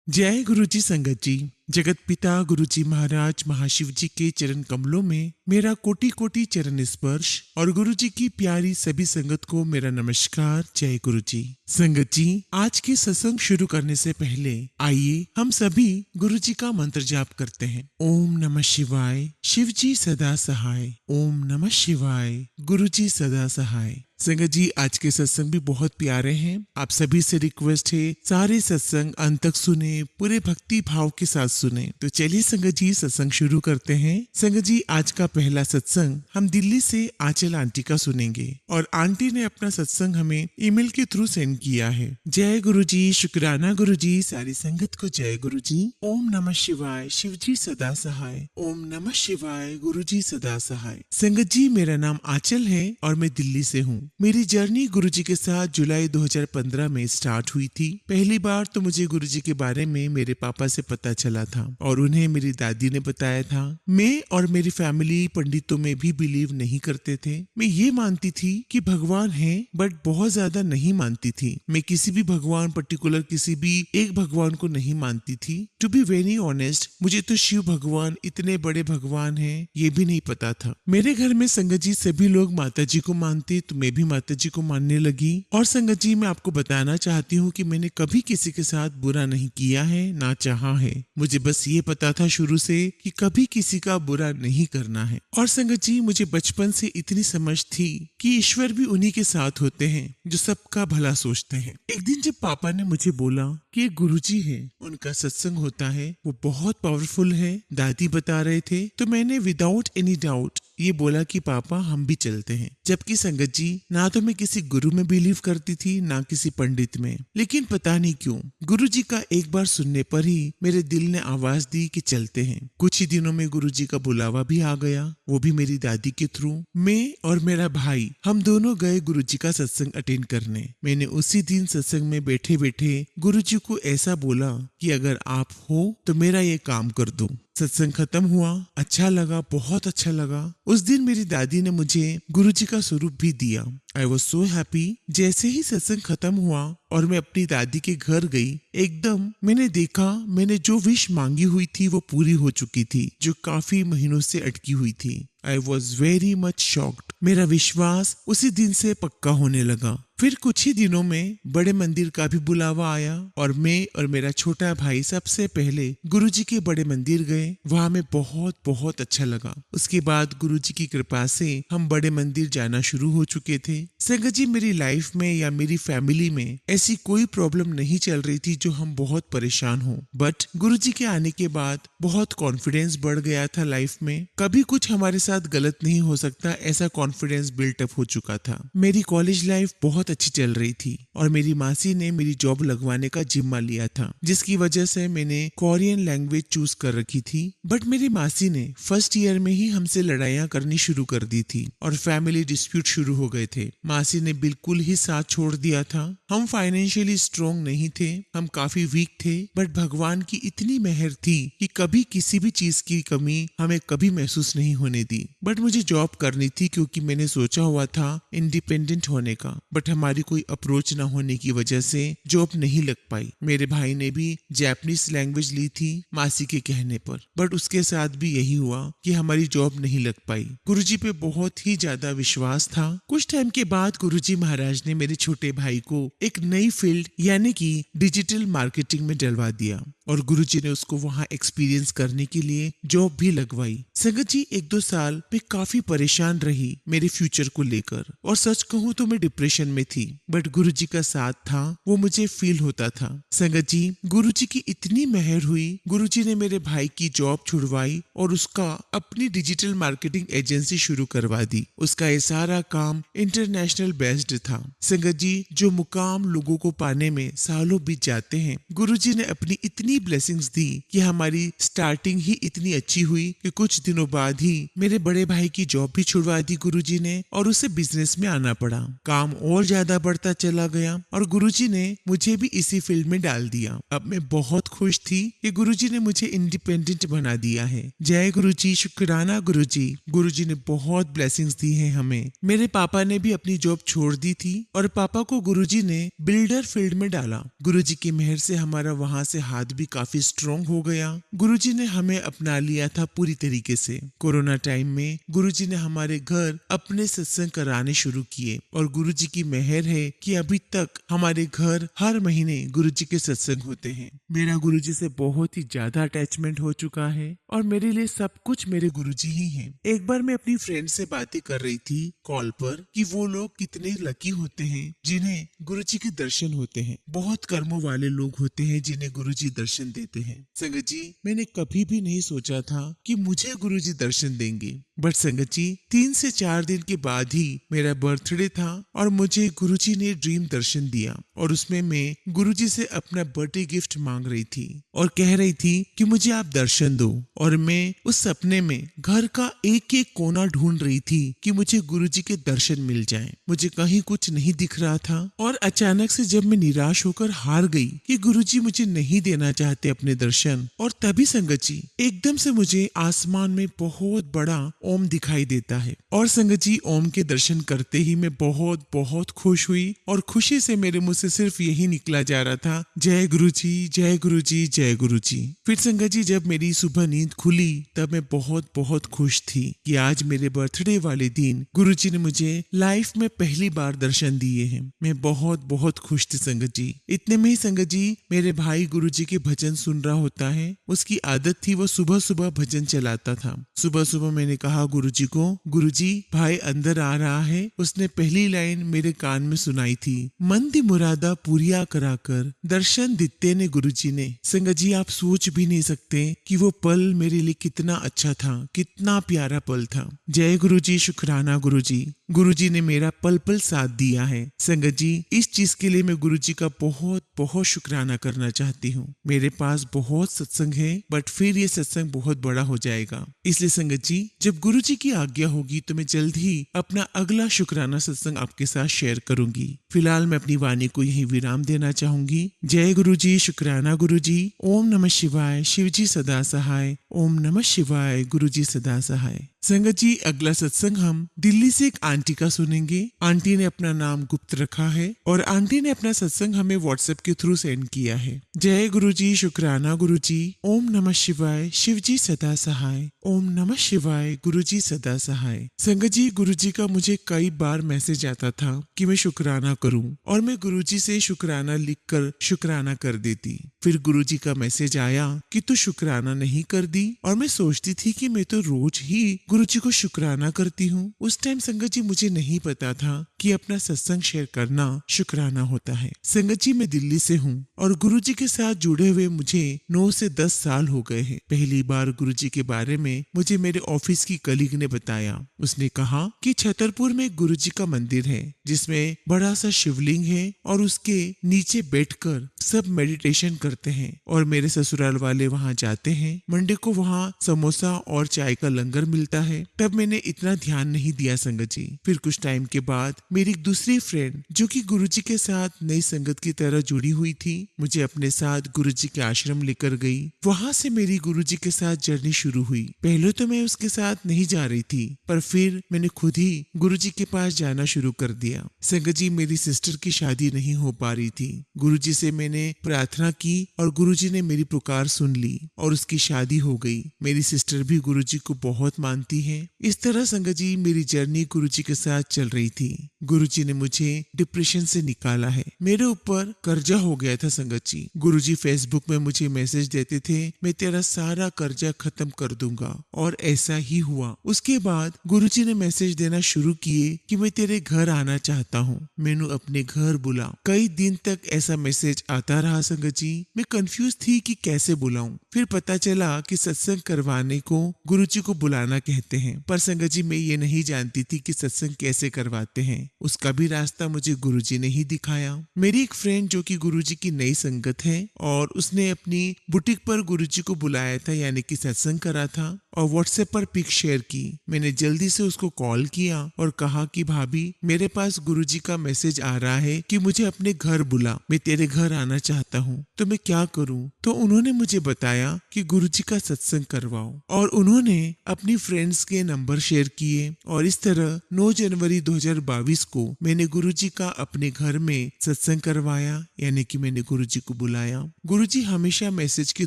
जय गुरुजी संगत जी। जगत पिता गुरुजी महाराज महाशिव जी के चरण कमलों में मेरा कोटि कोटि चरण स्पर्श और गुरुजी की प्यारी सभी संगत को मेरा नमस्कार। जय गुरुजी। संगत जी, आज के सत्संग शुरू करने से पहले आइए हम सभी गुरुजी का मंत्र जाप करते हैं। ओम नमः शिवाय, शिव जी सदा सहाय। ओम नमः शिवाय, गुरुजी सदा सहाय। संगत जी, आज के सत्संग भी बहुत प्यारे हैं। आप सभी से रिक्वेस्ट है सारे सत्संग अंत तक सुने, पूरे भक्ति भाव के साथ सुने। तो चलिए संगत जी सत्संग शुरू करते हैं। संगत जी, आज का पहला सत्संग हम दिल्ली से आंचल आंटी का सुनेंगे और आंटी ने अपना सत्संग हमें ईमेल के थ्रू सेंड किया है। जय गुरुजी, शुक्राना गुरुजी, सारी संगत को जय गुरुजी। ओम नमः शिवाय, शिव जी सदा सहाय। ओम नमः शिवाय, गुरुजी सदा सहाय। संगत जी, मेरा नाम आंचल है और मैं दिल्ली से हूँ। मेरी जर्नी गुरुजी के साथ जुलाई 2015 में स्टार्ट हुई थी। पहली बार तो मुझे गुरुजी के बारे में मेरे पापा से पता चला था और उन्हें मेरी दादी ने बताया था। मैं और मेरी फैमिली पंडितों में भी बिलीव नहीं करते थे। मैं ये मानती थी कि भगवान है, बट बहुत ज्यादा नहीं मानती थी। मैं किसी भी भगवान पर्टिकुलर किसी भी एक भगवान को नहीं मानती थी। टू बी वेरी ऑनेस्ट, मुझे तो शिव भगवान इतने बड़े भगवान हैं ये भी नहीं पता था। मेरे घर में संगत जी सभी लोग माता जी को मानते, तो मैं भी माता जी को मानने लगी। और संगत जी, मैं आपको बताना चाहती हूँ कि मैंने कभी किसी के साथ बुरा नहीं किया है, ना चाहा है। मुझे बस ये पता था शुरू से कि कभी किसी का बुरा नहीं करना है। और संगत जी, मुझे बचपन से इतनी समझ थी कि ईश्वर भी उन्हीं के साथ होते हैं जो सबका भला सोचते हैं। एक दिन जब पापा ने मुझे बोला कि एक गुरुजी है, उनका सत्संग होता है, वो बहुत पावरफुल है, दादी बता रहे थे, तो मैंने विदाउट एनी डाउट ये बोला कि पापा हम भी चलते हैं। जबकि संगत जी, ना तो मैं किसी गुरु में बिलीव करती थी, ना किसी पंडित में, लेकिन पता नहीं क्यों गुरुजी का एक बार सुनने पर ही मेरे दिल ने आवाज दी कि चलते हैं। कुछ ही दिनों में गुरुजी का बुलावा भी आ गया, वो भी मेरी दादी के थ्रू। मैं और मेरा भाई हम दोनों गए गुरुजी का सत्संग अटेंड करने। मैंने उसी दिन सत्संग में बैठे बैठे गुरुजी को ऐसा बोला कि अगर आप हो तो मेरा ये काम कर दो। सत्संग खत्म हुआ, अच्छा लगा, बहुत अच्छा लगा। उस दिन मेरी दादी ने मुझे गुरुजी का स्वरूप भी दिया। I was so happy. जैसे ही सत्संग खत्म हुआ और मैं अपनी दादी के घर गई, एकदम मैंने देखा मैंने जो विश मांगी हुई थी वो पूरी हो चुकी थी, जो काफी महीनों से अटकी हुई थी। I was very much shocked. मेरा विश्वास उसी दिन से पक्का होने लगा। फिर कुछ ही दिनों में बड़े मंदिर का भी बुलावा आया और मैं और मेरा छोटा भाई सबसे पहले गुरुजी के बड़े मंदिर गए। वहाँ में बहुत बहुत अच्छा लगा। उसके बाद गुरुजी की कृपा से हम बड़े मंदिर जाना शुरू हो चुके थे। संगत जी, मेरी लाइफ में या मेरी फैमिली में ऐसी कोई प्रॉब्लम नहीं चल रही थी जो हम बहुत परेशान हो, बट गुरुजी के आने के बाद बहुत कॉन्फिडेंस बढ़ गया था लाइफ में। कभी कुछ हमारे साथ गलत नहीं हो सकता, ऐसा कॉन्फिडेंस बिल्टअप हो चुका था। मेरी कॉलेज लाइफ बहुत अच्छी चल रही थी और मेरी मासी ने मेरी जॉब लगवाने का जिम्मा लिया था, जिसकी वजह से मैंने कोरियन लैंग्वेज चूज कर रखी थी। बट मेरी मासी ने फर्स्ट ईयर में ही हमसे लड़ाइयाँ करनी शुरू कर दी थी और फैमिली डिस्प्यूट शुरू हो गए थे। मासी ने बिल्कुल ही साथ छोड़ दिया था। हम फाइनेंशियली स्ट्रॉन्ग नहीं थे, हम काफी वीक थे, बट भगवान की इतनी मेहर थी कि कभी किसी भी चीज की कमी हमें कभी महसूस नहीं होने दी। बट मुझे जॉब करनी थी क्योंकि मैंने सोचा हुआ था इंडिपेंडेंट होने का, बट हमारी कोई अप्रोच ना होने की वजह से जॉब नहीं लग पाई। मेरे भाई ने भी जापानीज लैंग्वेज ली थी मासी के कहने पर, बट उसके साथ भी यही हुआ कि हमारी जॉब नहीं लग पाई। गुरुजी पे बहुत ही ज्यादा विश्वास था। कुछ टाइम के बाद गुरुजी महाराज ने मेरे छोटे भाई को एक नई फील्ड यानी कि डिजिटल मार्केटिंग में डलवा दिया और गुरुजी ने उसको वहाँ एक्सपीरियंस करने के लिए जॉब भी लगवाई। संगत जी, 1-2 साल मैं काफी परेशान रही मेरे फ्यूचर को लेकर और सच कहूँ तो मैं डिप्रेशन में थी, बट गुरुजी का साथ था, वो मुझे फील होता था। संगत जी, गुरुजी की इतनी मेहर हुई, गुरुजी ने मेरे भाई की जॉब छुड़वाई और उसका अपनी डिजिटल मार्केटिंग एजेंसी शुरू करवा दी। उसका ये सारा काम इंटरनेशनल बेस्ड था। संगत जी, जो मुकाम लोगों को पाने में सालों बीत जाते हैं, गुरुजी ने अपनी इतनी ब्लेसिंग्स दी कि हमारी स्टार्टिंग ही इतनी अच्छी हुई कि कुछ दिनों बाद ही मेरे बड़े भाई की जॉब भी छुड़वा दी गुरुजी ने और उसे बिजनेस में आना पड़ा। काम और ज्यादा बढ़ता चला गया और गुरुजी ने मुझे भी इसी फील्ड में डाल दिया। अब मैं बहुत खुश थी कि गुरुजी ने मुझे इंडिपेंडेंट बना दिया है। जय गुरुजी, शुक्राना गुरुजी। गुरुजी ने बहुत ब्लेसिंग्स दी हैं हमें। मेरे पापा ने भी अपनी जॉब छोड़ दी थी और पापा को गुरुजी ने बिल्डर फील्ड में डाला। गुरुजी की मेहर से हमारा वहाँ से हाथ भी काफी स्ट्रॉन्ग हो गया। गुरुजी ने हमें अपना लिया था पूरी तरीके से। कोरोना टाइम में गुरुजी ने हमारे घर अपने सत्संग कराने शुरू किए और गुरुजी की मेहर है कि अभी तक हमारे घर हर महीने गुरुजी के सत्संग होते हैं। मेरा गुरुजी से बहुत ही ज्यादा अटैचमेंट हो चुका है और मेरे लिए सब कुछ मेरे गुरुजी ही हैं। एक बार मैं अपनी फ्रेंड से बातें कर रही थी कॉल पर कि वो लोग कितने लकी होते हैं जिन्हें गुरुजी के दर्शन होते हैं। बहुत कर्मों वाले लोग होते हैं जिन्हें गुरुजी दर्शन देते हैं। संगत जी, मैंने कभी भी नहीं सोचा था कि मुझे गुरुजी दर्शन देंगे, बट संगत जी 3 से 4 दिन के बाद ही मेरा बर्थडे था और मुझे गुरुजी ने ड्रीम दर्शन दिया और उसमें मैं गुरुजी से अपना बर्थडे गिफ्ट मांग रही थी और कह रही थी कि मुझे आप दर्शन दो। और मैं उस सपने में घर का एक एक कोना ढूंढ रही थी कि मुझे गुरुजी के दर्शन मिल जाएं। मुझे कहीं कुछ नहीं दिख रहा था और अचानक से जब मैं निराश होकर हार गई कि गुरुजी मुझे नहीं देना चाहते अपने दर्शन, और तभी संगत जी एकदम से मुझे आसमान में बहुत बड़ा ओम दिखाई देता है और संगत जी ओम के दर्शन करते ही मैं बहुत बहुत खुश हुई और खुशी से मेरे मुंह से सिर्फ यही निकला जा रहा था, जय गुरुजी, जय गुरुजी, जय गुरुजी। फिर संगत जी जब मेरी सुबह नींद खुली तब मैं बहुत बहुत खुश थी कि आज मेरे बर्थडे वाले दिन गुरुजी ने मुझे लाइफ में पहली बार दर्शन दिए हैं। मैं बहुत बहुत खुश थी संगत जी। इतने में ही संगत जी मेरे भाई गुरुजी के भजन सुन रहा होता है। उसकी आदत थी वो सुबह सुबह भजन चलाता था। सुबह सुबह मैंने कहा गुरुजी को, गुरुजी भाई अंदर आ रहा है। उसने पहली लाइन मेरे कान में सुनाई थी, मन दी मुरादा पूरिया करा कर दर्शन दिते ने गुरुजी ने। संगत जी आप सोच भी नहीं सकते कि वो पल मेरे लिए कितना अच्छा था, कितना प्यारा पल था। जय गुरुजी, शुक्राना गुरुजी। गुरुजी ने मेरा पल पल साथ दिया है। संगत जी इस चीज के लिए मैं गुरुजी का बहुत बहुत शुक्राना करना चाहती हूँ। मेरे पास बहुत सत्संग है बट फिर ये सत्संग बहुत बड़ा हो जाएगा, इसलिए संगत जी जब गुरुजी की आज्ञा होगी तो मैं जल्द ही अपना अगला शुक्राना सत्संग आपके साथ शेयर करूंगी। फिलहाल मैं अपनी वाणी को यही विराम देना चाहूंगी। जय गुरुजी, शुक्राना गुरुजी। ओम नमः शिवाय, शिवजी सदा सहाय। ओम नमः शिवाय, गुरुजी सदा सहाय। संगत जी अगला सत्संग हम दिल्ली से एक आंटी का सुनेंगे। आंटी ने अपना नाम गुप्त रखा है और आंटी ने अपना सत्संग हमें व्हाट्सएप के थ्रू सेंड किया है। जय गुरुजी, शुक्राना गुरुजी। ओम नमः शिवाय, शिवजी सदा सहाय। ओम नमः शिवाय, गुरुजी सदा सहाय। संगत जी गुरुजी का मुझे कई बार मैसेज आता था कि मैं शुक्राना करूं और मैं गुरुजी से शुक्राना लिखकर शुक्राना कर देती। फिर गुरुजी का मैसेज आया कि तू शुक्राना नहीं कर दी और मैं सोचती थी कि मैं तो रोज ही गुरुजी को शुक्राना करती हूँ। उस टाइम संगत जी मुझे नहीं पता था कि अपना सत्संग शेयर करना शुक्राना होता है। संगत जी मैं दिल्ली से हूँ और गुरुजी के साथ जुड़े हुए मुझे 9 से 10 साल हो गए हैं। पहली बार गुरुजी के बारे में मुझे मेरे ऑफिस की कलीग ने बताया। उसने कहा कि छतरपुर में गुरुजी का मंदिर है जिसमें बड़ा सा शिवलिंग है और उसके नीचे बैठकर सब मेडिटेशन करते हैं और मेरे ससुराल वाले वहाँ जाते हैं। मंडे को वहाँ समोसा और चाय का लंगर मिलता है। तब मैंने इतना ध्यान नहीं दिया संगत जी। फिर कुछ टाइम के बाद मेरी एक दूसरी फ्रेंड जो कि गुरुजी के साथ नई संगत की तरह जुड़ी हुई थी मुझे अपने साथ गुरुजी के आश्रम लेकर गई। वहाँ से मेरी गुरुजी के साथ जर्नी शुरू हुई। पहले तो मैं उसके साथ नहीं जा रही थी पर फिर मैंने खुद ही गुरुजी के पास जाना शुरू कर दिया। संगत जी मेरी सिस्टर की शादी नहीं हो पा रही थी। गुरुजी से मैंने प्रार्थना की और गुरुजी ने मेरी पुकार सुन ली और उसकी शादी हो गई। मेरी सिस्टर भी गुरुजी को बहुत मानती है। इस तरह संगत जी मेरी जर्नी गुरुजी के साथ चल रही थी। गुरुजी ने मुझे डिप्रेशन से निकाला है। मेरे ऊपर कर्जा हो गया था संगत जी। गुरुजी फेसबुक में मुझे मैसेज देते थे मैं तेरा सारा कर्जा खत्म कर दूंगा और ऐसा ही हुआ। उसके बाद गुरुजी ने मैसेज देना शुरू किए कि मैं तेरे घर आना चाहता हूँ, मैनू अपने घर बुला। कई दिन तक ऐसा मैसेज आता रहा संगत जी। मैं कंफ्यूज थी कि कैसे बुलाऊं। फिर पता चला कि सत्संग करवाने को गुरुजी को बुलाना कहते हैं। पर संगत जी मैं ये नहीं जानती थी कि सत्संग कैसे करवाते हैं। उसका भी रास्ता मुझे गुरुजी ने ही दिखाया। मेरी एक फ्रेंड जो कि गुरुजी की नई संगत है और उसने अपनी बुटीक पर गुरुजी को बुलाया था यानी कि सत्संग करा था और व्हाट्सएप पर पिक शेयर की। मैंने जल्दी से उसको कॉल किया और कहा कि भाभी, मेरे पास गुरुजी का मैसेज आ रहा है कि मुझे अपने घर बुला, मैं तेरे घर आना चाहता हूँ, तो मैं क्या करूँ। तो उन्होंने मुझे बताया कि गुरुजी का सत्संग करवाओ, और उन्होंने अपनी फ्रेंड्स के नंबर शेयर किए और इस तरह 9 जनवरी 2022 को मैंने गुरुजी का अपने घर में सत्संग करवाया, यानी कि मैंने गुरुजी को बुलाया। गुरुजी हमेशा मैसेज के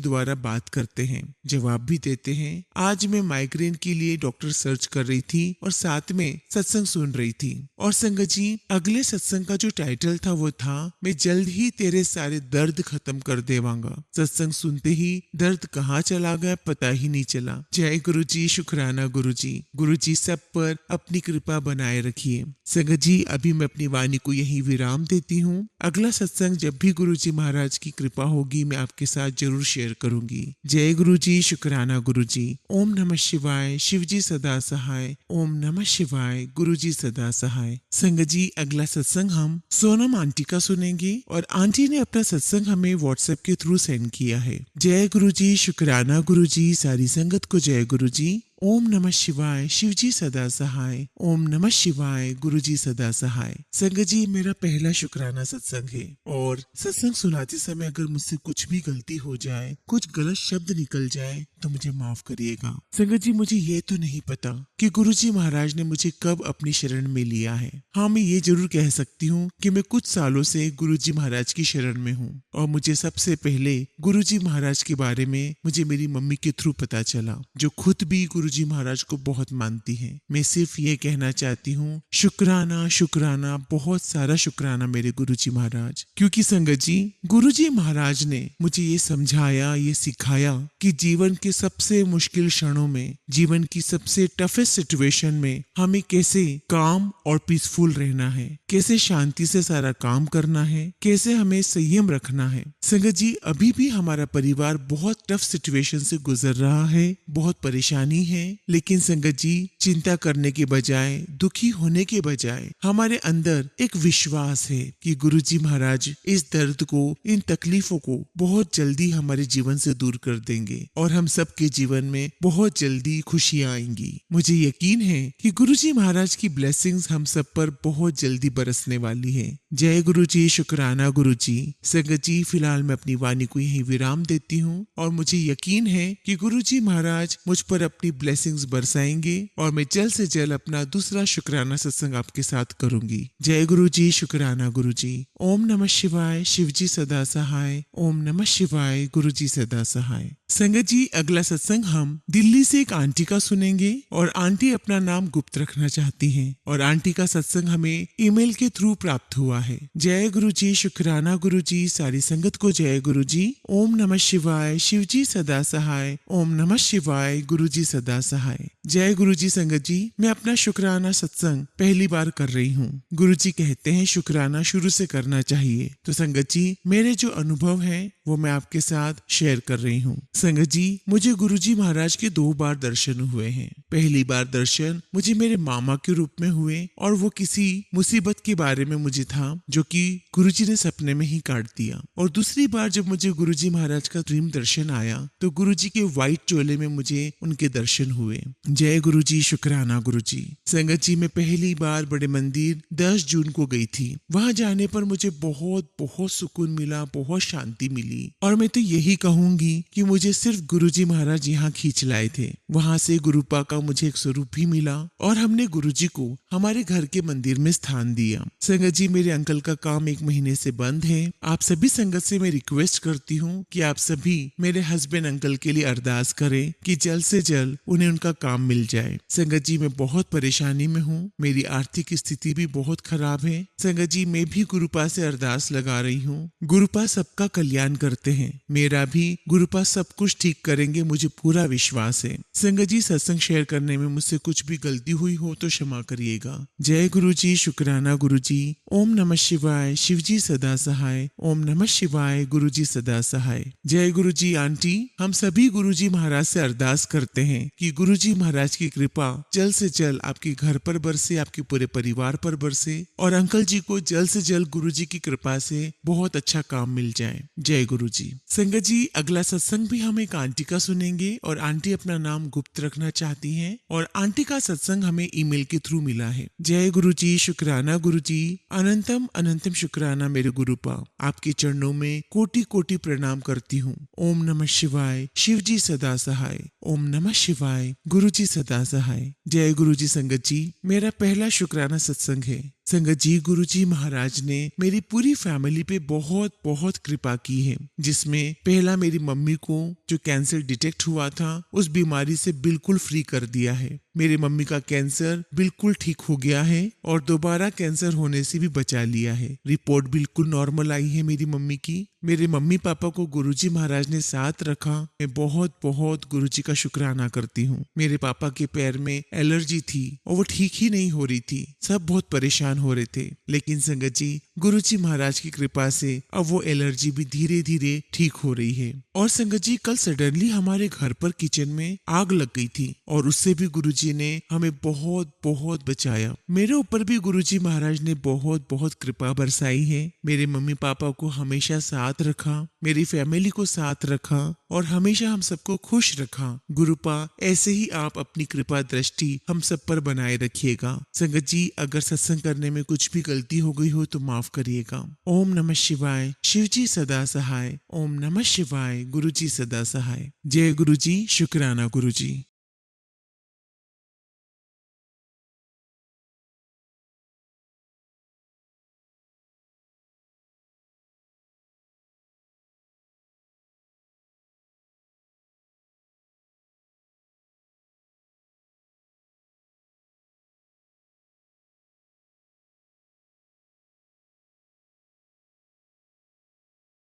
द्वारा बात करते हैं, जवाब भी देते हैं। आज मैं माइग्रेन के लिए डॉक्टर सर्च कर रही थी और साथ में सत्संग सुन रही थी। और संगत जी, अगले सत्संग का जो टाइटल था वो था, मैं जल्द ही तेरे सारे दर्द खत्म कर देवांगा। सत्संग सुनते ही दर्द कहाँ चला गया पता ही नहीं चला। जय गुरुजी, शुक्राना गुरुजी। गुरुजी सब पर अपनी कृपा बनाए रखिए। संगत जी, अभी मैं अपनी वाणी को यही विराम देती हूँ। अगला सत्संग जब भी गुरुजी महाराज की कृपा होगी मैं आपके साथ जरूर शेयर करूंगी। जय गुरुजी, शुक्राना गुरुजी। ओम नमः शिवाय, शिवजी सदा सहाय। ओम नमः शिवाय, गुरुजी सदा सहाय। संगत जी, अगला सत्संग हम सोनम आंटी का सुनेंगे और आंटी ने अपना सत्संग हमें व्हाट्सएप के थ्रू सेंड किया है। जय गुरुजी, शुक्राना गुरुजी। सारी संगत को जय गुरुजी। ओम नमः शिवाय, शिवजी सदा सहाय। ओम नमः शिवाय, गुरुजी सदा सहाय। संगत जी, मेरा पहला शुक्राना सत्संग है और सत्संग सुनाते समय अगर मुझसे कुछ भी गलती हो जाए, कुछ गलत शब्द निकल जाए तो मुझे माफ करिएगा। संगत जी, मुझे ये तो नहीं पता कि गुरुजी महाराज ने मुझे कब अपनी शरण में लिया है। हाँ, मैं ये जरूर कह सकती हूँ कि मैं कुछ सालों से गुरुजी महाराज की शरण में हूँ और मुझे सबसे पहले गुरुजी महाराज के बारे में मुझे मेरी मम्मी के थ्रू पता चला, जो खुद भी गुरुजी महाराज को बहुत मानती हैं। मैं सिर्फ ये कहना चाहती हूँ, शुक्राना शुक्राना, बहुत सारा शुक्राना मेरे गुरुजी महाराज। क्योंकि संगत जी, गुरुजी महाराज ने मुझे ये समझाया, ये सिखाया कि जीवन के सबसे मुश्किल क्षणों में, जीवन की सबसे टफेस्ट सिचुएशन में हमें कैसे काम और पीसफुल रहना है, कैसे शांति से सारा काम करना है, कैसे हमें संयम रखना है। संगत जी, अभी भी हमारा परिवार बहुत टफ सिचुएशन से गुजर रहा है, बहुत परेशानी है, लेकिन संगत जी, चिंता करने के बजाय, दुखी होने के बजाय हमारे अंदर एक विश्वास है कि गुरुजी महाराज इस दर्द को, इन तकलीफों को बहुत जल्दी हमारे जीवन से दूर कर देंगे और हम सबके जीवन में बहुत जल्दी खुशियां आएंगी। मुझे यकीन है कि गुरुजी महाराज की ब्लेसिंग्स हम सब पर बहुत जल्दी बरसने वाली है। जय गुरुजी, शुक्राना गुरुजी। संगत जी, फिलहाल मैं अपनी वाणी को यही विराम देती हूँ और मुझे यकीन है कि गुरुजी महाराज मुझ पर अपनी ब्लेसिंग्स बरसाएंगे और मैं जल्द से जल्द अपना दूसरा शुक्राना सत्संग आपके साथ करूंगी। जय गुरुजी, शुक्राना गुरुजी। ओम नमः शिवाय, शिवजी सदा सहाय। ओम नमः शिवाय, गुरुजी सदा सहाय। संगत जी, अगला सत्संग हम दिल्ली से एक आंटी का सुनेंगे और आंटी अपना नाम गुप्त रखना चाहती हैं और आंटी का सत्संग हमें ईमेल के थ्रू प्राप्त हुआ है। जय गुरुजी, शुक्राना गुरुजी। सारी संगत को जय गुरुजी। ओम नमः शिवाय, शिवजी सदा सहाय। ओम नमः शिवाय, गुरुजी सदा सहाय। जय गुरुजी। संगत जी, मैं अपना शुक्राना सत्संग पहली बार कर रही हूँ। गुरुजी कहते हैं शुक्राना शुरू से करना चाहिए, तो संगत जी, मेरे जो अनुभव हैं वो मैं आपके साथ शेयर कर रही हूँ। संगत जी, मुझे गुरुजी महाराज के 2 बार दर्शन हुए हैं। पहली बार दर्शन मुझे मेरे मामा के रूप में हुए और वो किसी मुसीबत के बारे में मुझे था जो कि गुरुजी ने सपने में ही काट दिया। और दूसरी बार जब मुझे गुरुजी महाराज का ड्रीम दर्शन आया तो गुरुजी के व्हाइट चोले में मुझे उनके दर्शन हुए। जय गुरुजी, शुक्राना गुरुजी। संगत जी, मैं पहली बार बड़े मंदिर 10 जून को गई थी। वहां जाने पर मुझे बहुत बहुत सुकून मिला, बहुत शांति मिली और मैं तो यही कहूंगी कि मुझे सिर्फ गुरुजी महाराज यहाँ खींच लाए थे। वहां से गुरुपा का मुझे एक स्वरूप भी मिला और हमने गुरुजी को हमारे घर के मंदिर में स्थान दिया। संगत जी, मेरे अंकल का काम 1 महीने से बंद है। आप सभी संगत से मैं रिक्वेस्ट करती हूँ कि आप सभी मेरे हस्बैंड अंकल के लिए अरदास करें कि जल्द से जल्द उन्हें उनका काम मिल जाए। संगत जी, मैं बहुत परेशानी में हूँ, मेरी आर्थिक स्थिति भी बहुत खराब है। संगत जी, मैं भी गुरुपा से अरदास लगा रही हूँ। गुरुपा सबका कल्याण करते हैं, मेरा भी गुरुपा सब कुछ ठीक करेंगे, मुझे पूरा विश्वास है। संगत जी, सत्संग शेयर करने में मुझसे कुछ भी गलती हुई हो तो क्षमा करिएगा। जय गुरुजी, शुक्राना गुरुजी। ओम नमः शिवाय, शिवजी सदा सहाय। ओम नमः शिवाय, गुरुजी सदा सहाय। जय गुरुजी। आंटी, हम सभी गुरुजी महाराज से अरदास करते हैं कि गुरुजी महाराज महाराज की कृपा जल्द से जल्द आपके घर पर बरसे, आपके पूरे परिवार पर बरसे और अंकल जी को जल्द से जल्द गुरुजी की कृपा से बहुत अच्छा काम मिल जाए। जय गुरु जी। संगत जी, अगला सत्संग भी हम एक आंटी का सुनेंगे और आंटी अपना नाम गुप्त रखना चाहती हैं और आंटी का सत्संग हमें ईमेल के थ्रू मिला है। जय गुरु जी, शुक्राना गुरु जी, अनंतम अनंतम शुक्राना मेरे गुरुपा। आपके चरणों में कोटि कोटि प्रणाम करती हूँ। ओम नमः शिवाय, शिव जी सदा सहाय। ओम नमः शिवाय, गुरु जी सदा सहाय। जय गुरु जी। संगत जी, मेरा पहला शुक्राना सत्संग है। संगत जी, गुरुजी महाराज ने मेरी पूरी फैमिली पे बहुत बहुत कृपा की है, जिसमें पहला मेरी मम्मी को जो कैंसर डिटेक्ट हुआ था उस बीमारी से बिल्कुल फ्री कर दिया है। मेरी मम्मी का कैंसर बिल्कुल ठीक हो गया है और दोबारा कैंसर होने से भी बचा लिया है। रिपोर्ट बिल्कुल नॉर्मल आई है मेरी मम्मी की। मेरे मम्मी पापा को गुरुजी महाराज ने साथ रखा। मैं बहुत बहुत गुरुजी का शुक्राना करती हूँ। मेरे पापा के पैर में एलर्जी थी और वो ठीक ही नहीं हो रही थी। सब बहुत परेशान हो रहे थे, लेकिन संगत जी, गुरुजी महाराज की कृपा से अब वो एलर्जी भी धीरे धीरे ठीक हो रही है। और संगत जी, कल सडनली हमारे घर पर किचन में आग लग गई थी और उससे भी गुरुजी ने हमें बहुत बहुत बचाया। मेरे ऊपर भी गुरुजी महाराज ने बहुत बहुत कृपा बरसाई है। मेरे मम्मी पापा को हमेशा साथ रखा, मेरी फैमिली को साथ रखा और हमेशा हम सबको खुश रखा। गुरुपा, ऐसे ही आप अपनी कृपा दृष्टि हम सब पर बनाए रखिएगा। संगत जी, अगर सत्संग करने में कुछ भी गलती हो गई हो तो माफ करिएगा। ओम नमः शिवाय, शिव जी सदा सहाय। ओम नमः शिवाय, गुरु जी सदा सहाय। जय गुरु जी, शुक्राना गुरु जी।